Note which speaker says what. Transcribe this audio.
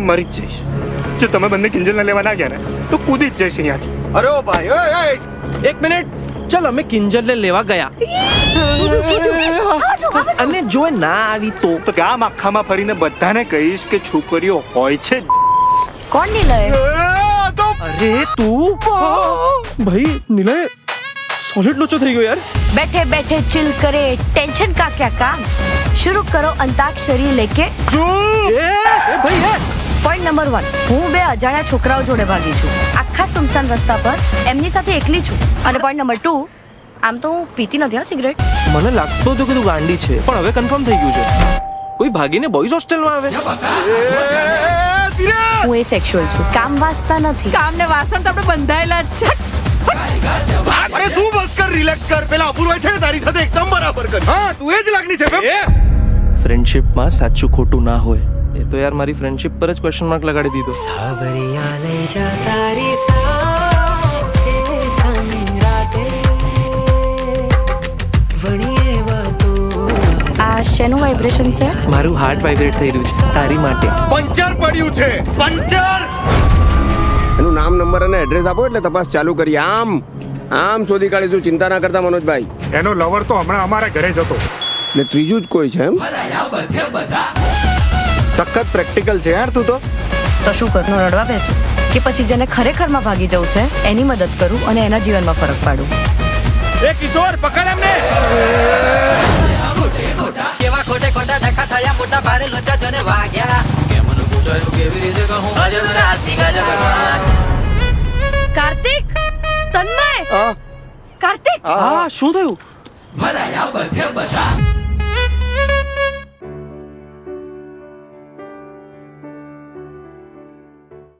Speaker 1: મરી જ જઈશ. જો તમે બંને કિંજલને લેવા ના ગયા ને તો કૂદી જ જઈશ અહીંયાથી.
Speaker 2: અરે ઓ ભાઈ, ઓય એક મિનિટ. ચલ અમે કિંજલને લેવા ગયા અને જો એ ના આવી તો
Speaker 1: તો ગામ આખામાં ફરીને બધાને કહીશ કે છોકરીઓ હોય છે જ.
Speaker 3: કોણ નિલય?
Speaker 2: અરે તું ભાઈ નિલય સોલિડ લોચો થઈ ગયો યાર.
Speaker 3: बैठे बैठे चिल करे, टेंशन का क्या काम. शुरू करो अंताक्षरी लेके.
Speaker 2: એ ભાઈ એ
Speaker 3: પોઈન્ટ નંબર 1, હું બે અજાણ્યા છોકરાઓ જોડે ભાગી છું આખા સુમસાન રસ્તા પર, એમની સાથે એકલી છું. અને પોઈન્ટ નંબર 2, આમ તો હું પીતી નથી હા સિગરેટ.
Speaker 2: મને લાગતો હતો કે તું ગાંડી છે, પણ હવે કન્ફર્મ થઈ ગયું છે. કોઈ ભાગીને બોયઝ હોસ્ટેલમાં આવે?
Speaker 3: હું એ સેક્સ્યુઅલ છું, કામ વાસતા નથી.
Speaker 4: કામ ને વાસણ તો આપણે બંધાયેલા જ છે.
Speaker 5: અરે તું બસ કર, રિલેક્સ કર. પેલા અપૂર્વ છે ને તારી સાથે એકદમ બરાબર કર. હા તું એ જ લાગણી છે બે.
Speaker 2: ફ્રેન્ડશિપમાં સાચું ખોટું ના હોય. એ તો યાર મારી ફ્રેન્ડશિપ પર જ ક્વેશ્ચન માર્ક લગાડી દીધો.
Speaker 6: સાવરિયા લઈ જા તારી સાથે જાની રાતે વણીએ વાતો.
Speaker 3: આ શેનું વાઇબ્રેશન છે?
Speaker 2: મારું હાર્ટ વાઇબ્રેટ થઈ રહ્યું છે તારી માટે.
Speaker 5: પંચર પડ્યું છે, પંચર.
Speaker 7: એનું નામ, નંબર અને એડ્રેસ આપો એટલે તપાસ ચાલુ કરીએ. આમ શોધી કાઢીશું, ચિંતા ના કરતા મનોજભાઈ.
Speaker 1: એનો લવર તો હમણાં અમારા ઘરે જ હતો.
Speaker 7: ને ત્રીજું જ કોઈ છે એમ?
Speaker 5: સખત પ્રેક્ટિકલ છે યાર તું તો.
Speaker 3: તો શું કરું, રડવા બેસું કે પછી જેને ખરેખરમાં ભાગી જવું છે એની મદદ કરું અને એના જીવનમાં ફરક પાડું?
Speaker 2: એ કિશોર પકડ એમને.
Speaker 6: કેવા ખોટે ખોટા ડખા થયા, મોટા ભારે લજા જને વાગ્યા. કેમનું પૂછાયું કેવી રીતે કહું, ગજબ રાતી ગજબ.
Speaker 3: કાર્તિક, તન્મય, કાર્તિક.
Speaker 2: હા શું થયું?
Speaker 6: ભરાયા બધે બધા.